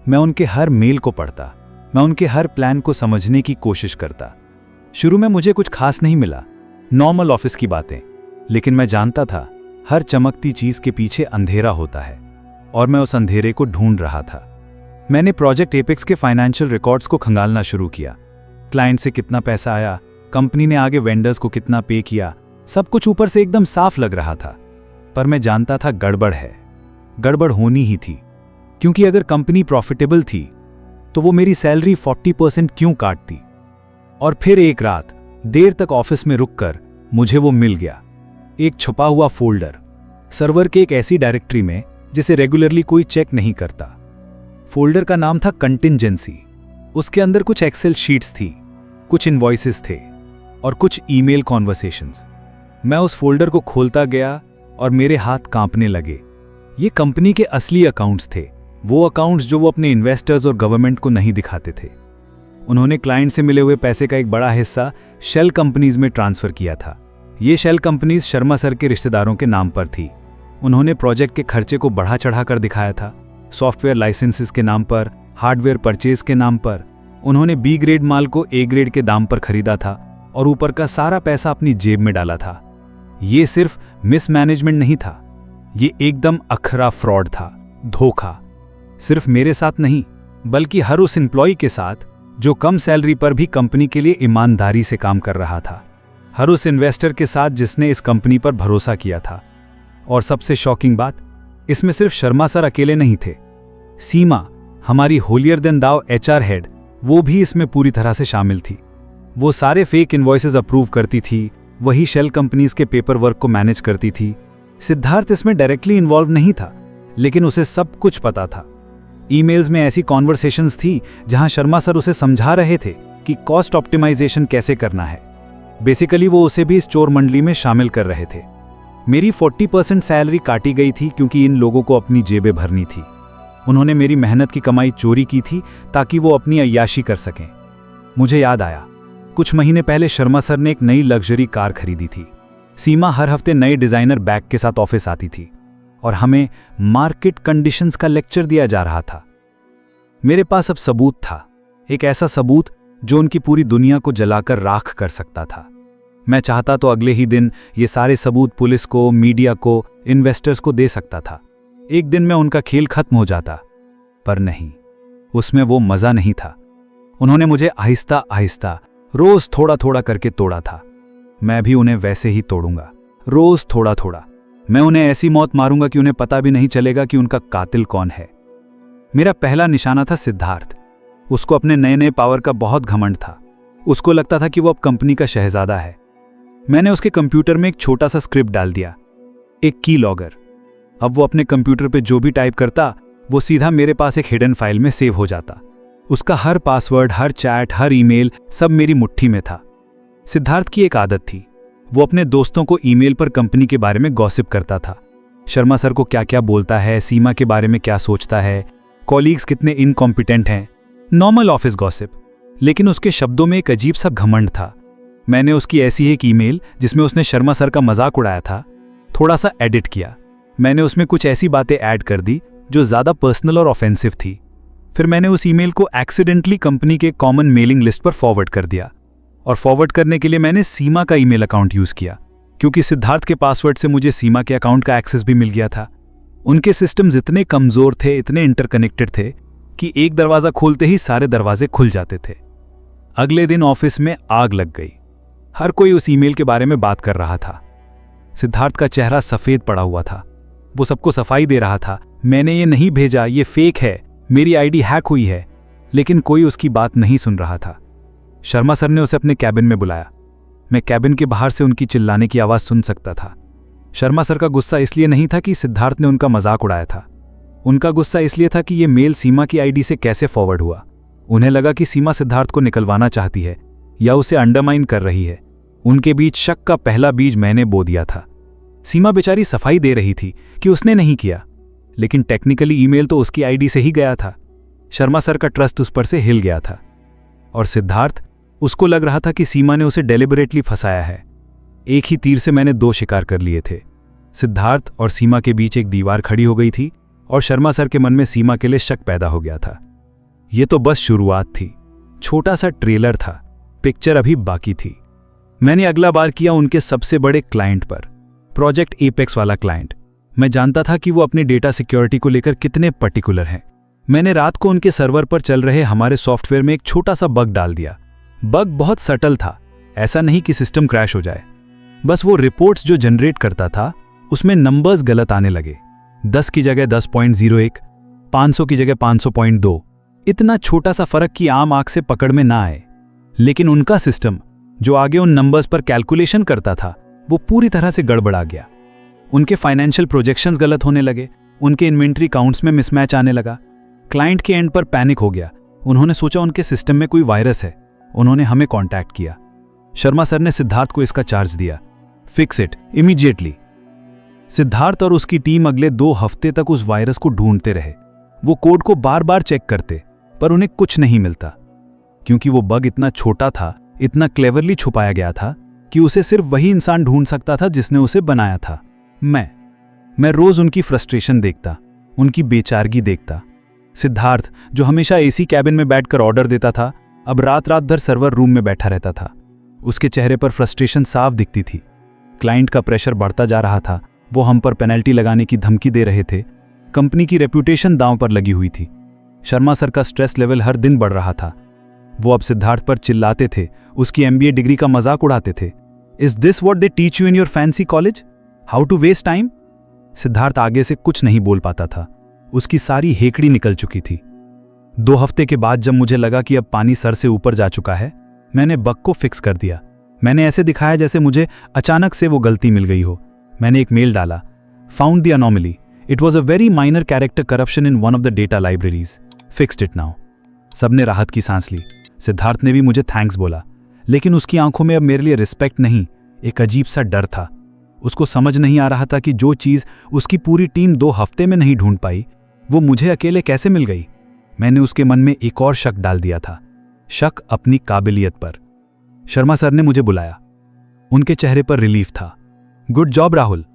मैं उनके हर मेल को पढ़ता, मैं उनके हर प्लान को समझने की कोशिश करता। शुरू में मुझे कुछ खास नहीं मिला, नॉर्मल ऑफिस की बातें, लेकिन मैं जानता था हर चमकती चीज के पीछे अंधेरा होता है और मैं उस अंधेरे को ढूंढ रहा था। मैंने प्रोजेक्ट एपेक्स के फाइनेंशियल रिकॉर्ड्स को खंगालना शुरू किया। क्लाइंट से कितना पैसा आया, कंपनी ने आगे वेंडर्स को कितना पे किया, सब कुछ ऊपर से एकदम साफ लग रहा था। पर मैं जानता था गड़बड़ है, गड़बड़ होनी ही थी, क्योंकि अगर कंपनी प्रॉफिटेबल थी तो वो मेरी सैलरी 40% क्यों काटती। और फिर एक रात देर तक ऑफिस में रुककर मुझे वो मिल गया, एक छुपा हुआ फोल्डर, सर्वर के एक ऐसी डायरेक्टरी में जिसे रेगुलरली कोई चेक नहीं करता। फोल्डर का नाम था कंटिंजेंसी। उसके अंदर कुछ एक्सेल शीट्स थी, कुछ इनवॉइसेस थे और कुछ ईमेल कॉन्वर्सेशंस। मैं उस फोल्डर को खोलता गया और मेरे हाथ कांपने लगे। ये कंपनी के असली अकाउंट्स थे, वो अकाउंट्स जो वो अपने इन्वेस्टर्स और गवर्नमेंट को नहीं दिखाते थे। उन्होंने क्लाइंट से मिले हुए पैसे का एक बड़ा हिस्सा शेल कंपनीज में ट्रांसफर किया था। ये शेल कंपनीज शर्मा सर के रिश्तेदारों के नाम पर थी। उन्होंने प्रोजेक्ट के खर्चे को बढ़ा चढ़ाकर दिखाया था, सॉफ्टवेयर लाइसेंसेस के नाम पर, हार्डवेयर परचेज के नाम पर। उन्होंने बी ग्रेड माल को ए ग्रेड के दाम पर खरीदा था और ऊपर का सारा पैसा अपनी जेब में डाला था। ये सिर्फ मिसमैनेजमेंट नहीं था, ये एकदम अखरा फ्रॉड था, धोखा। सिर्फ मेरे साथ नहीं, बल्कि हर उस एम्प्लॉय के साथ जो कम सैलरी पर भी कंपनी के लिए ईमानदारी से काम कर रहा था, हर उस इन्वेस्टर के साथ जिसने इस कंपनी पर भरोसा किया था। और सबसे शॉकिंग बात, इसमें सिर्फ शर्मा सर अकेले नहीं थे। सीमा, हमारी होलियर देन दाव HR हेड, वो भी इसमें पूरी तरह से शामिल थी। वो सारे फेक इनवॉइसेस अप्रूव करती थी, वही शेल कंपनीज के पेपर वर्क को मैनेज करती थी। सिद्धार्थ इसमें डायरेक्टली इन्वॉल्व नहीं था, लेकिन उसे सब कुछ पता था। ईमेल्स में ऐसी कॉन्वर्सेशंस थी जहां शर्मा सर उसे समझा रहे थे कि कॉस्ट ऑप्टिमाइजेशन कैसे करना है। बेसिकली वो उसे भी इस चोर मंडली में शामिल कर रहे थे। मेरी 40% सैलरी काटी गई थी क्योंकि इन लोगों को अपनी जेबें भरनी थी। उन्होंने मेरी मेहनत की कमाई चोरी की थी ताकि वो अपनी अय्याशी कर सकें। मुझे याद आया, कुछ महीने पहले शर्मा सर ने एक नई लग्जरी कार खरीदी थी। सीमा हर हफ्ते नए डिजाइनर बैग के साथ ऑफिस आती थी और हमें मार्केट कंडीशंस का लेक्चर दिया जा रहा था। मेरे पास अब सबूत था, एक ऐसा सबूत जो उनकी पूरी दुनिया को जलाकर राख कर सकता था। मैं चाहता तो अगले ही दिन ये सारे सबूत पुलिस को, मीडिया को, इन्वेस्टर्स को दे सकता था। एक दिन में उनका खेल खत्म हो जाता, पर नहीं, उसमें वो मजा नहीं था। उन्होंने मुझे आहिस्ता आहिस्ता रोज थोड़ा थोड़ा करके तोड़ा था। मैं भी उन्हें वैसे ही तोड़ूंगा, रोज थोड़ा थोड़ा। मैं उन्हें ऐसी मौत मारूंगा कि उन्हें पता भी नहीं चलेगा कि उनका कातिल कौन है। मेरा पहला निशाना था सिद्धार्थ। उसको अपने नए नए पावर का बहुत घमंड था। उसको लगता था कि वो अब कंपनी का शहजादा है। मैंने उसके कंप्यूटर में एक छोटा सा स्क्रिप्ट डाल दिया, एक की लॉगर। अब वो अपने कंप्यूटर पे जो भी टाइप करता वो सीधा मेरे पास एक हिडन फाइल में सेव हो जाता। उसका हर पासवर्ड, हर चैट, हर ईमेल सब मेरी मुट्ठी में था। सिद्धार्थ की एक आदत थी, वो अपने दोस्तों को ईमेल पर कंपनी के बारे में गॉसिप करता था। शर्मा सर को क्या क्या बोलता है, सीमा के बारे में क्या सोचता है, कॉलीग्स कितने इनकॉम्पिटेंट हैं, नॉर्मल ऑफिस गॉसिप। लेकिन उसके शब्दों में एक अजीब सा घमंड था। मैंने उसकी ऐसी एक ईमेल जिसमें उसने शर्मा सर का मजाक उड़ाया था, थोड़ा सा एडिट किया। मैंने उसमें कुछ ऐसी बातें ऐड कर दी जो ज़्यादा पर्सनल और ऑफेंसिव थी। फिर मैंने उस ईमेल को एक्सीडेंटली कंपनी के कॉमन मेलिंग लिस्ट पर फॉरवर्ड कर दिया। और फॉरवर्ड करने के लिए मैंने सीमा का ईमेल अकाउंट यूज़ किया, क्योंकि सिद्धार्थ के पासवर्ड से मुझे सीमा के अकाउंट का एक्सेस भी मिल गया था। उनके सिस्टम्स इतने कमज़ोर थे, इतने इंटरकनेक्टेड थे कि एक दरवाज़ा खोलते ही सारे दरवाजे खुल जाते थे। अगले दिन ऑफिस में आग लग गई। हर कोई उस ईमेल के बारे में बात कर रहा था। सिद्धार्थ का चेहरा सफ़ेद पड़ा हुआ था। वो सबको सफाई दे रहा था, मैंने ये नहीं भेजा, ये फेक है, मेरी आईडी हैक हुई है। लेकिन कोई उसकी बात नहीं सुन रहा था। शर्मा सर ने उसे अपने कैबिन में बुलाया। मैं कैबिन के बाहर से उनकी चिल्लाने की आवाज़ सुन सकता था। शर्मा सर का गुस्सा इसलिए नहीं था कि सिद्धार्थ ने उनका मजाक उड़ाया था। उनका गुस्सा इसलिए था कि ये मेल सीमा की आईडी से कैसे फॉरवर्ड हुआ। उन्हें लगा कि सीमा सिद्धार्थ को निकलवाना चाहती है या उसे अंडरमाइन कर रही है। उनके बीच शक का पहला बीज मैंने बो दिया था। सीमा बेचारी सफाई दे रही थी कि उसने नहीं किया, लेकिन टेक्निकली ईमेल तो उसकी आईडी से ही गया था। शर्मा सर का ट्रस्ट उस पर से हिल गया था। और सिद्धार्थ, उसको लग रहा था कि सीमा ने उसे डेलिबरेटली फंसाया है। एक ही तीर से मैंने दो शिकार कर लिए थे। सिद्धार्थ और सीमा के बीच एक दीवार खड़ी हो गई थी और शर्मा सर के मन में सीमा के लिए शक पैदा हो गया था। यह तो बस शुरुआत थी, छोटा सा ट्रेलर था, पिक्चर अभी बाकी थी। मैंने अगला बार किया उनके सबसे बड़े क्लाइंट पर, प्रोजेक्ट एपेक्स वाला क्लाइंट। मैं जानता था कि वो अपने डेटा सिक्योरिटी को लेकर कितने पर्टिकुलर हैं। मैंने रात को उनके सर्वर पर चल रहे हमारे सॉफ्टवेयर में एक छोटा सा बग डाल दिया। बग बहुत सटल था, ऐसा नहीं कि सिस्टम क्रैश हो जाए। बस वो रिपोर्ट्स जो जनरेट करता था उसमें नंबर्स गलत आने लगे। 10 की जगह 10.01, 500 की जगह 500.2। इतना छोटा सा फर्क कि आम आंख से पकड़ में ना आए। लेकिन उनका सिस्टम जो आगे उन नंबर्स पर कैलकुलेशन करता था वो पूरी तरह से गड़बड़ा गया। उनके फाइनेंशियल प्रोजेक्शंस गलत होने लगे, उनके इन्वेंट्री काउंट्स में मिसमैच आने लगा। क्लाइंट के एंड पर पैनिक हो गया। उन्होंने सोचा उनके सिस्टम में कोई वायरस है। उन्होंने हमें कांटेक्ट किया। शर्मा सर ने सिद्धार्थ को इसका चार्ज दिया, फिक्स इट इमीडिएटली। सिद्धार्थ और उसकी टीम अगले 2 हफ्ते तक उस वायरस को ढूंढते रहे। वो कोड को बार बार चेक करते, पर उन्हें कुछ नहीं मिलता, क्योंकि वो बग इतना छोटा था, इतना क्लेवरली छुपाया गया था कि उसे सिर्फ वही इंसान ढूंढ सकता था जिसने उसे बनाया था। मैं रोज उनकी फ्रस्ट्रेशन देखता, उनकी बेचारगी देखता। सिद्धार्थ, जो हमेशा एसी कैबिन में बैठकर ऑर्डर देता था, अब रात रात भर सर्वर रूम में बैठा रहता था। उसके चेहरे पर फ्रस्ट्रेशन साफ दिखती थी। क्लाइंट का प्रेशर बढ़ता जा रहा था। वो हम पर पेनल्टी लगाने की धमकी दे रहे थे। कंपनी की रेप्यूटेशन दांव पर लगी हुई थी। शर्मा सर का स्ट्रेस लेवल हर दिन बढ़ रहा था। वो अब सिद्धार्थ पर चिल्लाते थे, उसकी MBA डिग्री का मजाक उड़ाते थे। Is this what they teach you in your fancy college? How to waste time? Siddharth आगे से कुछ नहीं बोल पाता था। उसकी सारी हेकड़ी निकल चुकी थी। 2 हफ्ते के बाद जब मुझे लगा कि अब पानी सर से ऊपर जा चुका है, मैंने बग को फिक्स कर दिया। मैंने ऐसे दिखाया जैसे मुझे अचानक से वो गलती मिल गई हो। मैंने एक मेल डाला, found the anomaly, it was a very minor character corruption in one of the data libraries, fixed it now. सबने राहत की सांस ली। सिद्धार्थ ने भी मुझे थैंक्स बोला, लेकिन उसकी आंखों में अब मेरे लिए रिस्पेक्ट नहीं, एक अजीब सा डर था। उसको समझ नहीं आ रहा था कि जो चीज़ उसकी पूरी टीम 2 हफ्ते में नहीं ढूंढ पाई, वो मुझे अकेले कैसे मिल गई। मैंने उसके मन में एक और शक डाल दिया था, शक अपनी काबिलियत पर। शर्मा सर ने मुझे बुलाया। उनके चेहरे पर रिलीफ था। Good job Rahul,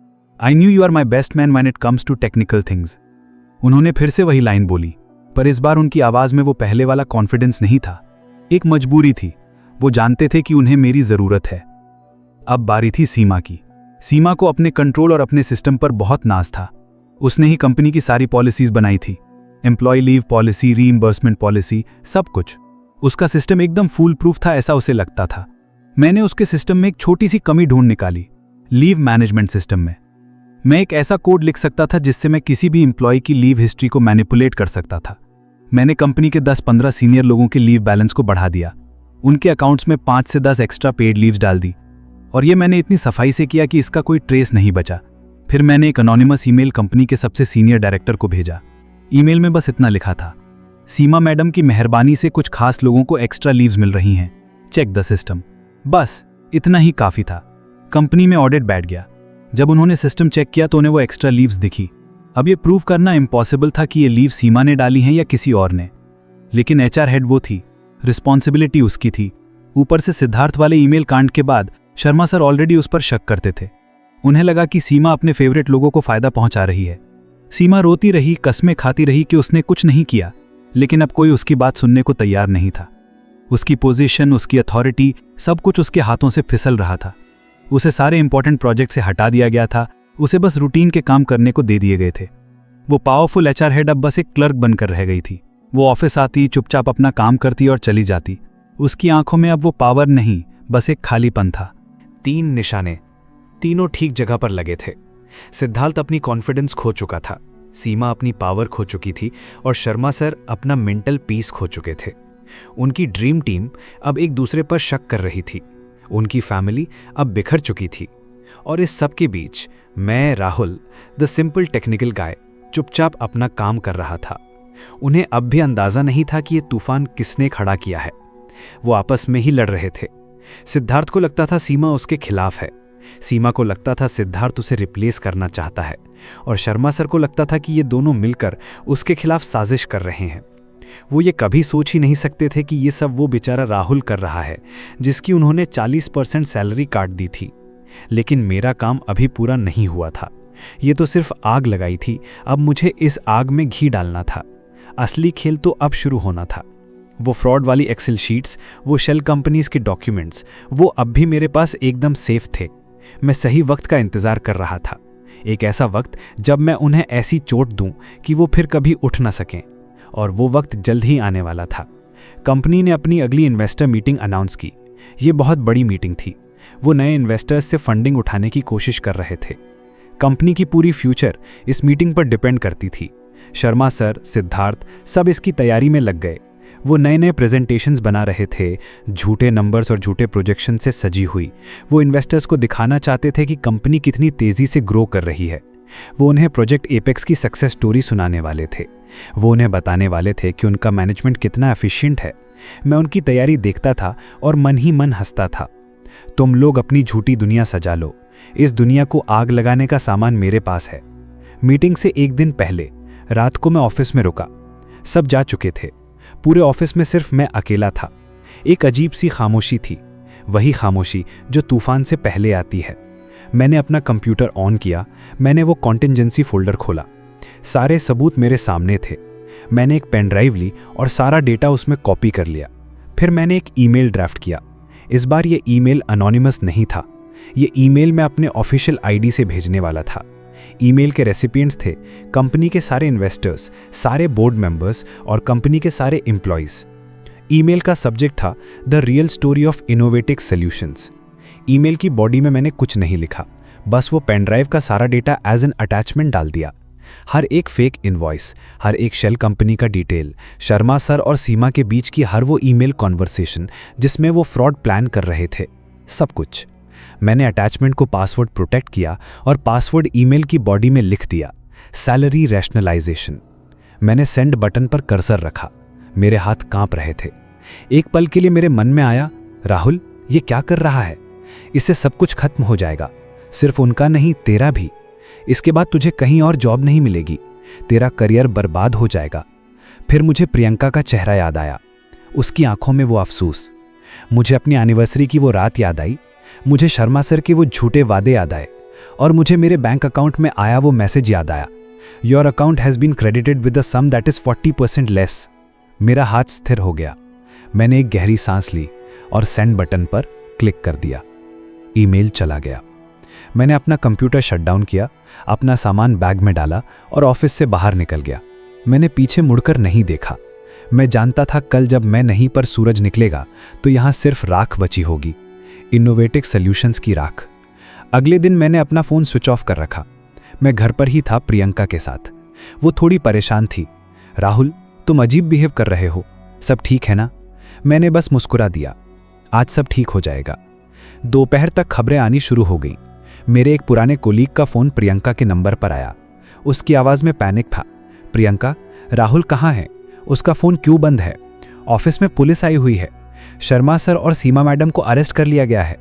I knew you are my best man when it comes to technical things. उन्होंने फिर से वही लाइन बोली, पर इस बार उनकी आवाज़ में वो पहले वाला कॉन्फिडेंस नहीं था, एक मजबूरी थी। वो जानते थे कि उन्हें मेरी ज़रूरत है। अब बारी थी सीमा की। सीमा को अपने कंट्रोल और अपने सिस्टम पर बहुत नाज था। उसने ही कंपनी की सारी पॉलिसीज बनाई थी, employee leave policy, reimbursement policy, सब कुछ। उसका सिस्टम एकदम फूल प्रूफ था, ऐसा उसे लगता था। मैंने उसके सिस्टम में एक छोटी सी कमी ढूंढ निकाली, लीव मैनेजमेंट सिस्टम में। मैं एक ऐसा कोड लिख सकता था जिससे मैं किसी भी एम्प्लॉय की लीव हिस्ट्री को मैनिपुलेट कर सकता था। मैंने कंपनी के 10-15 सीनियर लोगों के लीव बैलेंस को बढ़ा दिया, उनके अकाउंट्स में 5 से 10 एक्स्ट्रा पेड लीव्स डाल दी, और ये मैंने इतनी सफाई से किया कि इसका कोई ट्रेस नहीं बचा। फिर मैंने एक अनोनिमस ईमेल कंपनी के सबसे सीनियर डायरेक्टर को भेजा। ईमेल में बस इतना लिखा था, सीमा मैडम की मेहरबानी से कुछ खास लोगों को एक्स्ट्रा लीव्स मिल रही हैं, चेक द सिस्टम। बस इतना ही काफ़ी था। कंपनी में ऑडिट बैठ गया। जब उन्होंने सिस्टम चेक किया तो उन्हें वो एक्स्ट्रा लीव्स दिखी। अब ये प्रूव करना इम्पॉसिबल था कि ये लीव सीमा ने डाली हैं या किसी और ने, लेकिन एचआर हेड वो थी, रिस्पॉन्सिबिलिटी उसकी थी। ऊपर से सिद्धार्थ वाले ईमेल कांड के बाद शर्मा सर ऑलरेडी उस पर शक करते थे। उन्हें लगा कि सीमा अपने फेवरेट लोगों को फायदा पहुंचा रही है। सीमा रोती रही, कसमें खाती रही कि उसने कुछ नहीं किया, लेकिन अब कोई उसकी बात सुनने को तैयार नहीं था। उसकी पोजीशन, उसकी अथॉरिटी, सब कुछ उसके हाथों से फिसल रहा था। उसे सारे इंपॉर्टेंट प्रोजेक्ट से हटा दिया गया था, उसे बस रूटीन के काम करने को दे दिए गए थे। वो पावरफुल एचआर हेड अब बस एक क्लर्क बनकर रह गई थी। वो ऑफिस आती, चुपचाप अपना काम करती और चली जाती। उसकी आंखों में अब वो पावर नहीं, बस एक खालीपन था। 3 निशाने, तीनों ठीक जगह पर लगे थे। सिद्धार्थ अपनी कॉन्फिडेंस खो चुका था, सीमा अपनी पावर खो चुकी थी, और शर्मा सर अपना मेंटल पीस खो चुके थे। उनकी ड्रीम टीम अब एक दूसरे पर शक कर रही थी। उनकी फैमिली अब बिखर चुकी थी। और इस सब के बीच मैं, राहुल, द सिंपल टेक्निकल गाय, चुपचाप अपना काम कर रहा था। उन्हें अब भी अंदाजा नहीं था कि ये तूफान किसने खड़ा किया है। वो आपस में ही लड़ रहे थे। सिद्धार्थ को लगता था सीमा उसके खिलाफ है, सीमा को लगता था सिद्धार्थ उसे रिप्लेस करना चाहता है, और शर्मा सर को लगता था कि ये दोनों मिलकर उसके खिलाफ साजिश कर रहे हैं। वो ये कभी सोच ही नहीं सकते थे कि ये सब वो बेचारा राहुल कर रहा है, जिसकी उन्होंने 40% सैलरी काट दी थी। लेकिन मेरा काम अभी पूरा नहीं हुआ था। ये तो सिर्फ आग लगाई थी, अब मुझे इस आग में घी डालना था। असली खेल तो अब शुरू होना था। वो फ्रॉड वाली एक्सेल शीट्स, वो शेल कंपनीज के डॉक्यूमेंट्स, वो अब भी मेरे पास एकदम सेफ थे। मैं सही वक्त का इंतजार कर रहा था, एक ऐसा वक्त जब मैं उन्हें ऐसी चोट दूं कि वो फिर कभी उठ ना सकें। और वो वक्त जल्द ही आने वाला था। कंपनी ने अपनी अगली इन्वेस्टर मीटिंग अनाउंस की। ये बहुत बड़ी मीटिंग थी। वो नए इन्वेस्टर्स से फंडिंग उठाने की कोशिश कर रहे थे। कंपनी की पूरी फ्यूचर इस मीटिंग पर डिपेंड करती थी। शर्मा सर, सिद्धार्थ, सब इसकी तैयारी में लग गए। वो नए नए प्रेजेंटेशंस बना रहे थे, झूठे नंबर्स और झूठे प्रोजेक्शन से सजी हुई। वो इन्वेस्टर्स को दिखाना चाहते थे कि कंपनी कितनी तेज़ी से ग्रो कर रही है। वो उन्हें प्रोजेक्ट एपेक्स की सक्सेस स्टोरी सुनाने वाले थे। वो उन्हें बताने वाले थे कि उनका मैनेजमेंट कितना एफिशिएंट है। मैं उनकी तैयारी देखता था और मन ही मन हंसता था। तुम लोग अपनी झूठी दुनिया सजा लो, इस दुनिया को आग लगाने का सामान मेरे पास है। मीटिंग से एक दिन पहले रात को मैं ऑफिस में रुका। सब जा चुके थे। पूरे ऑफिस में सिर्फ मैं अकेला था। एक अजीब सी खामोशी थी, वही खामोशी जो तूफान से पहले आती है। मैंने अपना कंप्यूटर ऑन किया। मैंने वो कॉन्टिंजेंसी फोल्डर खोला। सारे सबूत मेरे सामने थे। मैंने एक पेन ड्राइव ली और सारा डेटा उसमें कॉपी कर लिया। फिर मैंने एक ईमेल ड्राफ्ट किया। इस बार ये ईमेल अनोनिमस नहीं था। ये ईमेल मैं अपने ऑफिशियल आईडी से भेजने वाला था। ईमेल के रेसिपिएंट्स थे कंपनी के सारे इन्वेस्टर्स, सारे बोर्ड मेंबर्स और कंपनी के सारे एम्प्लॉयज़। ईमेल का सब्जेक्ट था the real story of innovative solutions. Email की बॉडी में मैंने कुछ नहीं लिखा, बस वो पेन ड्राइव का सारा डेटा एज एन अटैचमेंट डाल दिया। हर एक फेक इनवॉइस, हर एक शेल कंपनी का डिटेल, शर्मा सर और सीमा के बीच की हर वो ईमेल कॉन्वर्सेशन जिसमें वो फ्रॉड प्लान कर रहे थे, सब कुछ। मैंने अटैचमेंट को पासवर्ड प्रोटेक्ट किया और पासवर्ड ईमेल की बॉडी में लिख दिया, सैलरी रैशनलाइजेशन। मैंने सेंड बटन पर कर्सर रखा। मेरे हाथ कांप रहे थे। एक पल के लिए मेरे मन में आया, राहुल ये क्या कर रहा है? इससे सब कुछ खत्म हो जाएगा। सिर्फ उनका नहीं, तेरा भी। इसके बाद तुझे कहीं और जॉब नहीं मिलेगी, तेरा करियर बर्बाद हो जाएगा। फिर मुझे प्रियंका का चेहरा याद आया, उसकी आंखों में वो अफसोस। मुझे अपनी एनिवर्सरी की वो रात याद आई, मुझे शर्मा सर के वो झूठे वादे याद आए, और मुझे मेरे बैंक अकाउंट में आया वो मैसेज याद आया, your account has been credited with the sum that is 40% less. मेरा हाथ स्थिर हो गया। मैंने एक गहरी सांस ली और सेंड बटन पर क्लिक कर दिया। ईमेल चला गया। मैंने अपना कंप्यूटर शट डाउन किया, अपना सामान बैग में डाला और ऑफिस से बाहर निकल गया। मैंने पीछे मुड़कर नहीं देखा। मैं जानता था कल जब मैं नहीं पर सूरज निकलेगा तो यहाँ सिर्फ राख बची होगी, इनोवेटिव सॉल्यूशंस की राख। अगले दिन मैंने अपना फ़ोन स्विच ऑफ कर रखा। मैं घर पर ही था प्रियंका के साथ। वो थोड़ी परेशान थी। राहुल, तुम अजीब बिहेव कर रहे हो, सब ठीक है ना? मैंने बस मुस्कुरा दिया, आज सब ठीक हो जाएगा। दोपहर तक खबरें आनी शुरू हो गईं। मेरे एक पुराने कोलीग का फ़ोन प्रियंका के नंबर पर आया। उसकी आवाज़ में पैनिक था। प्रियंका, राहुल कहाँ है? उसका फ़ोन क्यों बंद है? ऑफिस में पुलिस आई हुई है। शर्मा सर और सीमा मैडम को अरेस्ट कर लिया गया है।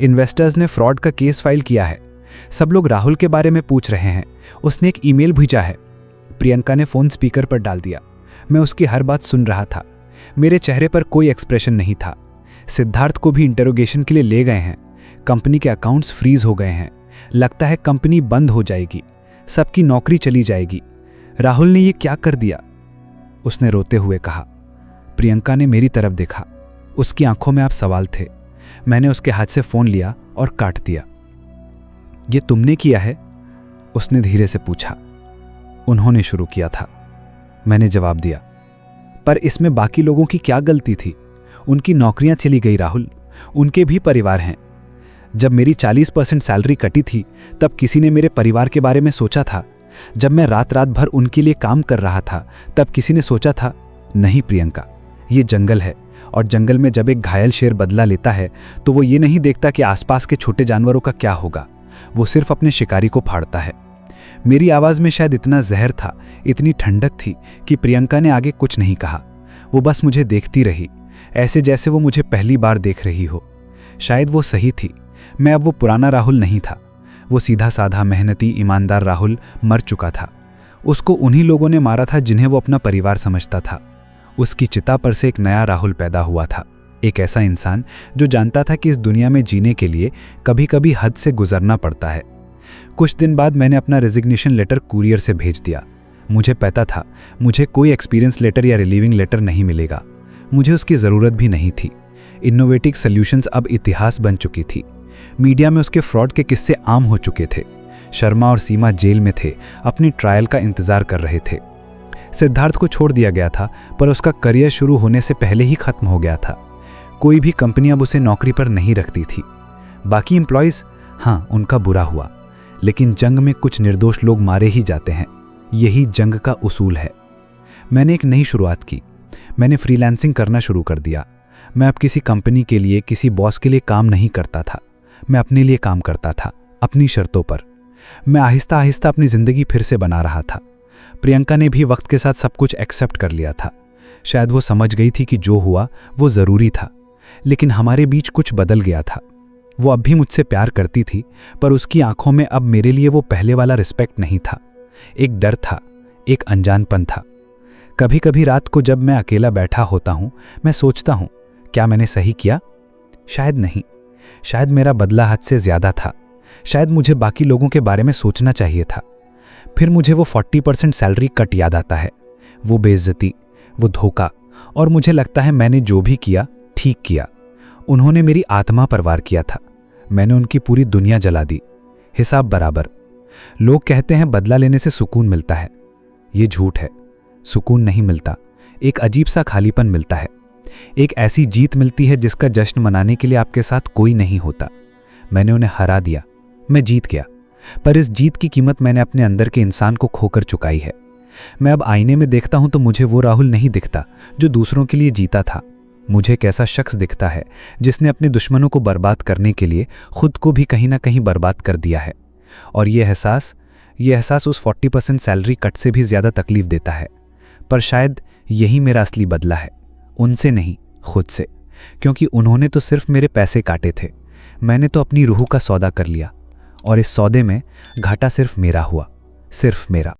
इन्वेस्टर्स ने फ्रॉड का केस फाइल किया है। सब लोग राहुल के बारे में पूछ रहे हैं। उसने एक ईमेल भेजा है। प्रियंका ने फ़ोन स्पीकर पर डाल दिया। मैं उसकी हर बात सुन रहा था। मेरे चेहरे पर कोई एक्सप्रेशन नहीं था। सिद्धार्थ को भी इंटरोगेशन के लिए ले गए हैं। कंपनी के अकाउंट्स फ्रीज हो गए हैं। लगता है कंपनी बंद हो जाएगी, सबकी नौकरी चली जाएगी। राहुल ने ये क्या कर दिया? उसने रोते हुए कहा। प्रियंका ने मेरी तरफ देखा। उसकी आंखों में आप सवाल थे। मैंने उसके हाथ से फ़ोन लिया और काट दिया। ये तुमने किया है? उसने धीरे से पूछा। उन्होंने शुरू किया था, मैंने जवाब दिया। पर इसमें बाकी लोगों की क्या गलती थी? उनकी नौकरियां चली गई राहुल, उनके भी परिवार हैं। जब मेरी 40% सैलरी कटी थी तब किसी ने मेरे परिवार के बारे में सोचा था? जब मैं रात रात भर उनके लिए काम कर रहा था तब किसी ने सोचा था? नहीं प्रियंका, ये जंगल है और जंगल में जब एक घायल शेर बदला लेता है तो वो ये नहीं देखता कि आसपास के छोटे जानवरों का क्या होगा, वो सिर्फ अपने शिकारी को फाड़ता है। मेरी आवाज़ में शायद इतना जहर था, इतनी ठंडक थी कि प्रियंका ने आगे कुछ नहीं कहा। वो बस मुझे देखती रही, ऐसे जैसे वो मुझे पहली बार देख रही हो। शायद वो सही थी। मैं अब वो पुराना राहुल नहीं था। वो सीधा साधा मेहनती ईमानदार राहुल मर चुका था। उसको उन्हीं लोगों ने मारा था जिन्हें वो अपना परिवार समझता था। उसकी चिता पर से एक नया राहुल पैदा हुआ था, एक ऐसा इंसान जो जानता था कि इस दुनिया में जीने के लिए कभी कभी हद से गुजरना पड़ता है। कुछ दिन बाद मैंने अपना रेजिग्नेशन लेटर कुरियर से भेज दिया। मुझे पता था मुझे कोई एक्सपीरियंस लेटर या रिलीविंग लेटर नहीं मिलेगा। मुझे उसकी ज़रूरत भी नहीं थी। इनोवेटिव सॉल्यूशंस अब इतिहास बन चुकी थी। मीडिया में उसके फ्रॉड के किस्से आम हो चुके थे। शर्मा और सीमा जेल में थे, अपनी ट्रायल का इंतजार कर रहे थे। सिद्धार्थ को छोड़ दिया गया था, पर उसका करियर शुरू होने से पहले ही खत्म हो गया था। कोई भी कंपनी अब उसे नौकरी पर नहीं रखती थी। बाकी एम्प्लॉयज़, हाँ, उनका बुरा हुआ, लेकिन जंग में कुछ निर्दोष लोग मारे ही जाते हैं। यही जंग का उसूल है। मैंने एक नई शुरुआत की। मैंने फ्रीलांसिंग करना शुरू कर दिया। मैं अब किसी कंपनी के लिए, किसी बॉस के लिए काम नहीं करता था। मैं अपने लिए काम करता था, अपनी शर्तों पर। मैं आहिस्ता आहिस्ता अपनी ज़िंदगी फिर से बना रहा था। प्रियंका ने भी वक्त के साथ सब कुछ एक्सेप्ट कर लिया था। शायद वो समझ गई थी कि जो हुआ वो ज़रूरी था, लेकिन हमारे बीच कुछ बदल गया था। वो अब भी मुझसे प्यार करती थी, पर उसकी आंखों में अब मेरे लिए वो पहले वाला रिस्पेक्ट नहीं था। एक डर था, एक अनजानपन था। कभी कभी रात को जब मैं अकेला बैठा होता हूँ, मैं सोचता हूँ, क्या मैंने सही किया? शायद नहीं। शायद मेरा बदला हद से ज़्यादा था। शायद मुझे बाकी लोगों के बारे में सोचना चाहिए था। फिर मुझे वो 40% सैलरी कट याद आता है, वो बेइज्जती, वो धोखा, और मुझे लगता है मैंने जो भी किया ठीक किया। उन्होंने मेरी आत्मा पर वार किया था, मैंने उनकी पूरी दुनिया जला दी, हिसाब बराबर। लोग कहते हैं बदला लेने से सुकून मिलता है। ये झूठ है। सुकून नहीं मिलता, एक अजीब सा खालीपन मिलता है। एक ऐसी जीत मिलती है जिसका जश्न मनाने के लिए आपके साथ कोई नहीं होता। मैंने उन्हें हरा दिया, मैं जीत गया, पर इस जीत की कीमत मैंने अपने अंदर के इंसान को खोकर चुकाई है। मैं अब आईने में देखता हूं तो मुझे वो राहुल नहीं दिखता जो दूसरों के लिए जीता था। मुझे एक ऐसा शख्स दिखता है जिसने अपने दुश्मनों को बर्बाद करने के लिए खुद को भी कहीं ना कहीं बर्बाद कर दिया है। और ये एहसास उस 40% सैलरी कट से भी ज़्यादा तकलीफ देता है। पर शायद यही मेरा असली बदला है, उनसे नहीं, खुद से। क्योंकि उन्होंने तो सिर्फ मेरे पैसे काटे थे, मैंने तो अपनी रूह का सौदा कर लिया। और इस सौदे में घाटा सिर्फ मेरा हुआ, सिर्फ मेरा।